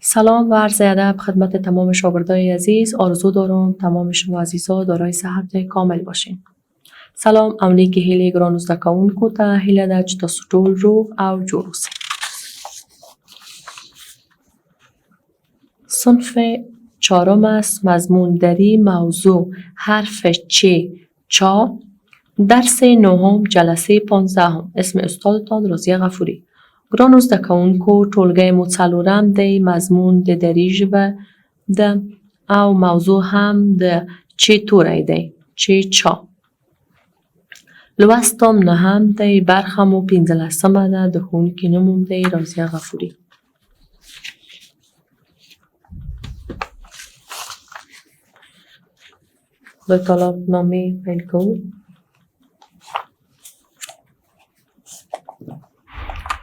سلام و عرض ادب خدمت تمام شاگردای عزیز. آرزو دارم تمام شما عزیزا دارای صحت کامل باشین. سلام اونی که هیلی گرانوز دکاون کوتا هیله دچ تا سطول روغ او جوروسی. صنف چهارم است. مضمون دری موضوع حرف چا درس نهم جلسه 15. اسم استادتان رازیه غفوری. گرانوز دکاونکو ټولګی مو څلورم دی. مضمون د دري ژبه ده او موضوع هم د چې توری دی چې چا. لوستم نهم دی. برخه مو 15مه ده. د ښوونکي نوم دی رازیه غفوري. د طلب نامه پیل کوو.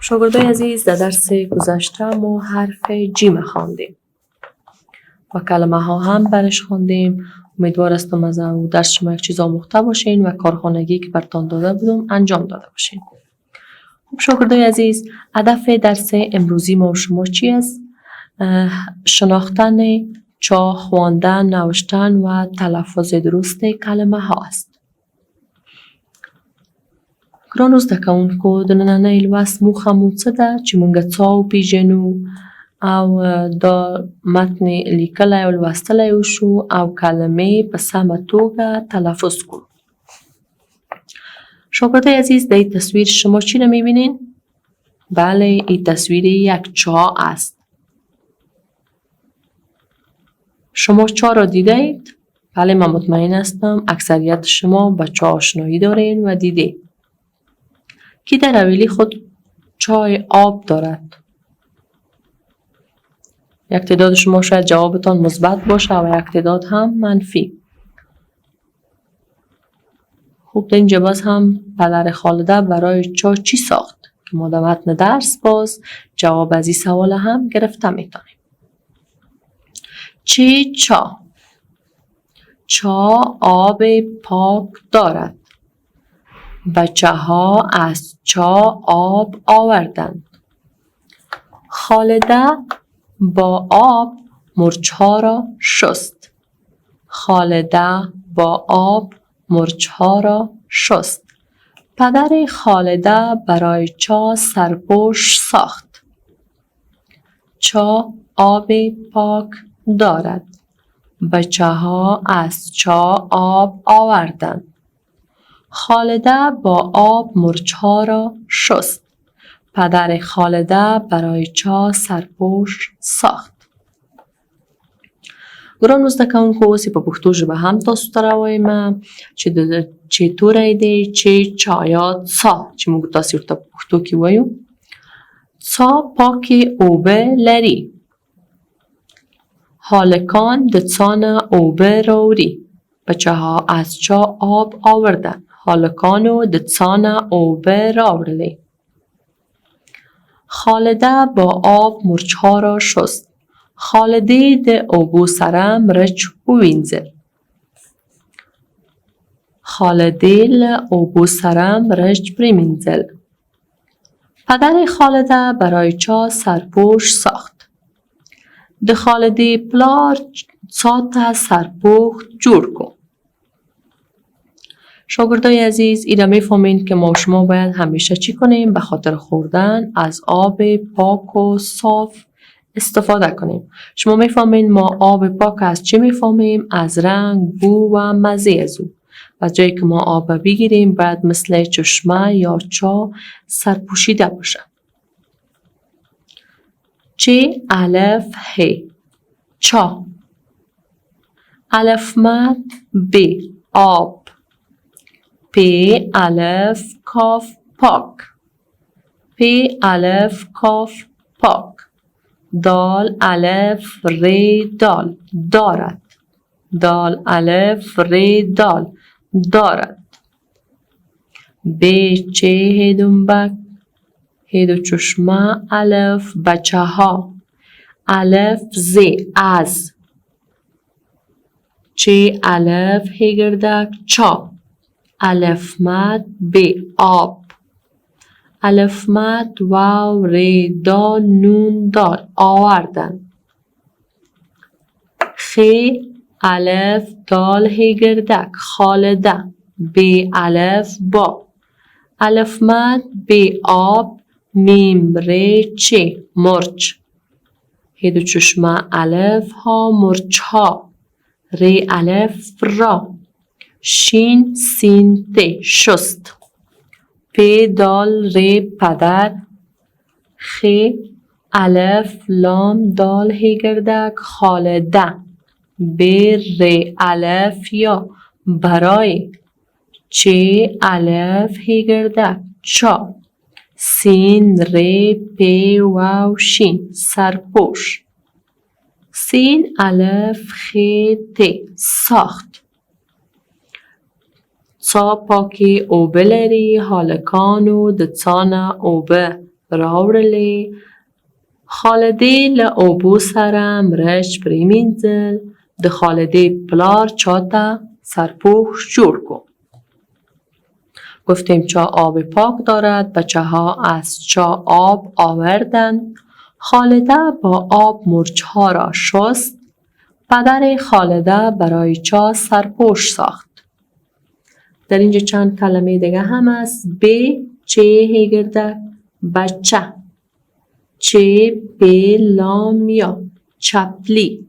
شاگردای عزیز در درس گذشته ما حرف جیم خواندیم و کلمه ها هم برش خواندیم. امیدوار هستم از او درس شما یک چیز آموخته باشین و کارخانگی که برتان داده بودم انجام داده باشین. خب شاگردای عزیز، هدف درس امروزی ما و شما چی است؟ شناختن چا، خواندن، نوشتن و تلفظ درست کلمه ها است. گرانو زده کوونکو د نننۍ لوست موخه مو څه ده چې موږ څا وپېژنو او دا متن لیکلی او لوستلی وشو او کلمې په سمه توګه تلفظ کړو. شاگردای عزیز، در این تصویر شما چی رو میبینین؟ بله، این تصویر یک چا است. شما چا را دیده اید؟ بله، من مطمئن هستم اکثریت شما با چا آشنایی دارین و دیده. کی در حویلی خود چای آب دارد؟ یک تعداد شما شاید جوابتان مثبت باشه و یک تعداد هم منفی. خوب، در اینجا باز هم پدر خالده برای چا چی ساخت؟ که ما در متن درس باز جواب از این سوال هم گرفته میتونیم. چا؟ چا آب پاک دارد. بچه ها از چا آب آوردند. خالده با آب مرچ‌ها را شست. خالده با آب مرچ‌ها را شست. پدر خالده برای چا سرپوش ساخت. چا آب پاک دارد. بچه ها از چا آب آوردند. خالده با آب مرچ‌ها را شست. پدر خالده برای چا سرپوش ساخت. ګرانو زده کوونکو، اوس په پښتو ژبه هم تاسو ته راوایم چې د چې توری دی چې چا یا څا چې موږ تاسو ورته په پښتو کې وایو. څا پاکې اوبه لري. هالکان د څا نه اوبه راوړي. بچه ها از چا آب آوردن. هالکانو د څا نه اوبه راوړلې. خالده با آب مرچ‌ها را شست. خالده د اوبو سره مرچ ووینځل. خالده له اوبو سره مرچ پرېمینځل. پدر خالده برای چا سرپوش ساخت. د خالده پلار څا ته سرپوښ جوړ کړ. شاگردای عزیز، ایره میفهمین که ما و شما باید همیشه چی کنیم؟ به خاطر خوردن از آب پاک و صاف استفاده کنیم. شما میفهمین ما آب پاک از چی میفهمیم؟ از رنگ، بو و مزه از او. و جایی که ما آب بگیریم باید مثل چشمه یا چا سرپوشیده باشه. چه الف ه چا. الف مد ب آب. پ الف کاف پاک. پ الف کاف پاک. دال الف ر دال دارد. دال الف ر دال دارد. ب چه هدنبک هدو چشمه الف بچه ها. الف ز از. چه الف هگردک چا. الف مد ب آب. الف مد واو ر دال نون دال آوردن. خ الف دال ه گردک خالده ب الف با الف مد ب آب میم ر چ مرچ ه دو چشمه الف ها مرچ ها ر الف را شین سین ت شست پ دال ر پدر خ الف لام دال ه گردک خالده ب ر الف یا برای چ الف ه گردک چا سین ر پ واو شین سرپوش سین الف خ ت ساخت څا پاکې اوبه لري هلکانو د څا نه اوبه راوړلې خالدې له اوبو سره مرچ پرېمینځل د خالدې پلار چاته سرپوش جوړ کو گفتیم چا آب پاک دارد بچه ها از چا آب آوردند خالده با آب مرچ ها را شست پدر خالده برای چا سرپوش ساخت در اینجا چند کلمه دیگه هم است ب چه ه گردک بچه چه ب لام یا چپلی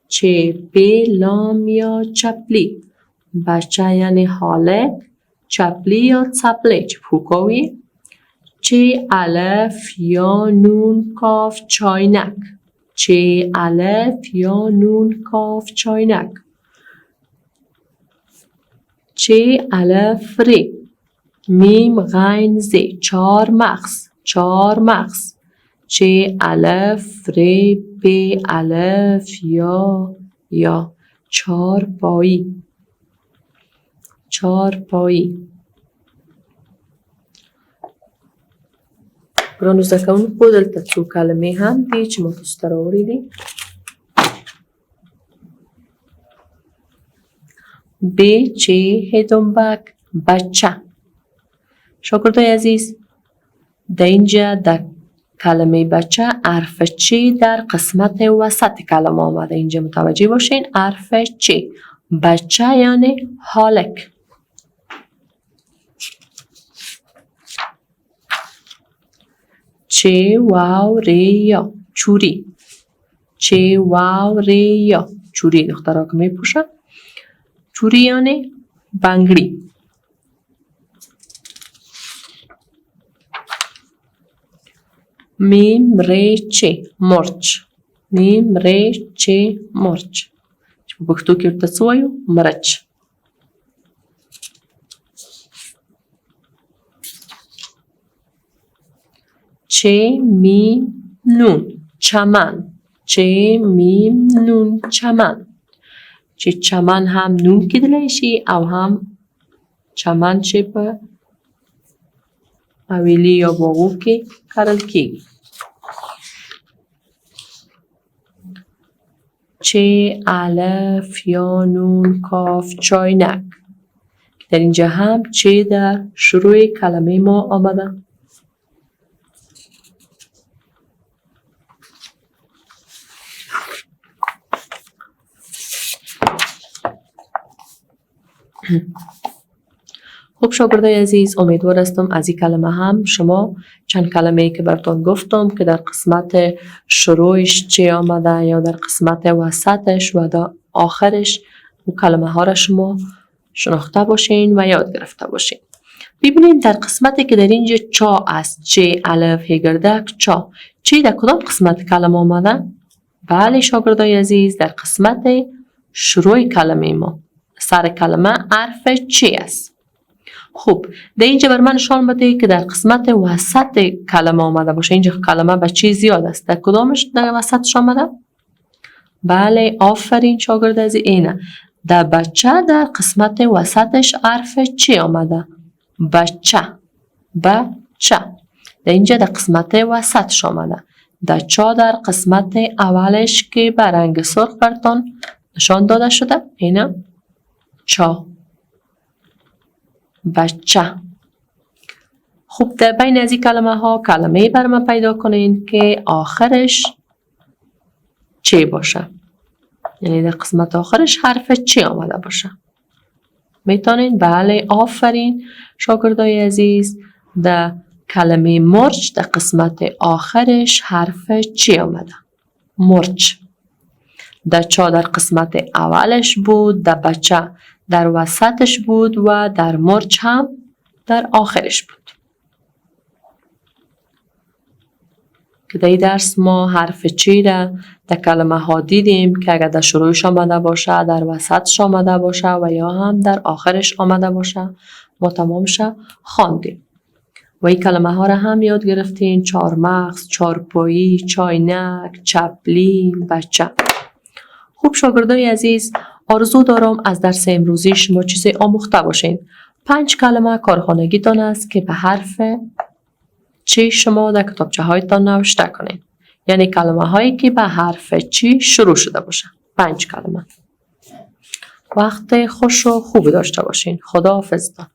چه ب لام یا چپلی بچه یعنی حالک چپلی یا چپلی چه پوکاوی چه الف یا نون کاف چاینک چه الف یا نون کاف چاینک چه الف ر میم غین ز چار مغز چه الف ر پ الف یا چار پایی ګرانو زده کوونکو دلته څو کلمې هم دي چې ما تاسو ته راوړي دي ب چه هدنبک بچه شاگردای عزیز در اینجا در کلمه بچه حرف چه در قسمت وسط کلمه آمده اینجا متوجه باشین حرف چه بچه یعنی حالک چه واو ری یا چوری چه واو ری یا چوری دخترها که می پوشن چوری یعنی بنگړي میم ری چه مرچ میم ری چه مرچ چې په پښتو کې ورته څه وایو مرچ چه میم نون چمن چه میم نون چمن چې چمن هم نون کېدلی شي او هم چمن چې په حویلي یا باغو کې کرل کېږي چه الف یا نون کاف چاینک در اینجا هم چه در شروع کلمه ما آمده خب شاگردای عزیز امیدوار هستم از این کلمه هم شما چند کلمه که براتون گفتم که در قسمت شروعش چه آمده یا در قسمت وسطش و در آخرش اون کلمه ها را شما شناخته باشین و یاد گرفته باشین ببینید در قسمتی که در اینجا چا است چه الف ه گردک چا چه در کدام قسمت کلمه آمده بله شاگردای عزیز در قسمت شروع کلمه ما سر کلمه حرف چه است خب در اینجا بر من نشان بده که در قسمت وسط کلمه آمده باشه اینجا کلمه به چه زیاد است در کدامش در وسطش آمده بله آفرین شاگرد عزیز اینه در بچه در قسمت وسطش حرف چه آمده بچه در اینجا در قسمت وسطش آمده در چا در قسمت اولش که به رنگ سرخ براتون نشان داده شده اینه چا بچه خب در بین از این کلمه ها کلمه بر ما پیدا کنین که آخرش چه باشه یعنی در قسمت آخرش حرف چی آمده باشه. میتونین؟ بله، آفرین شاگردای عزیز. در کلمه مرچ در قسمت آخرش حرف چی آمده؟ مرچ. در چا در قسمت اولش بود، در بچه در وسطش بود و در مرچ هم در آخرش بود. که در این درس ما حرف چی را در کلمه ها دیدیم که اگر در شروعش آمده باشه، در وسطش آمده باشه و یا هم در آخرش آمده باشه ما تمامش خواندیم. و این کلمه ها را هم یاد گرفتین: چهارمغز، چارپایی، چاینک، چپلی، بچه. خوب شاگردای عزیز، آرزو دارم از درس امروزی شما چیزی آموخته باشین. 5 کلمه کارخانگی تان است که به حرف چی شما در کتابچه هایتان نوشته کنین. یعنی کلمه هایی که به حرف چی شروع شده باشن. 5 کلمه. وقت خوش و خوبی داشته باشین. خدا حافظتان.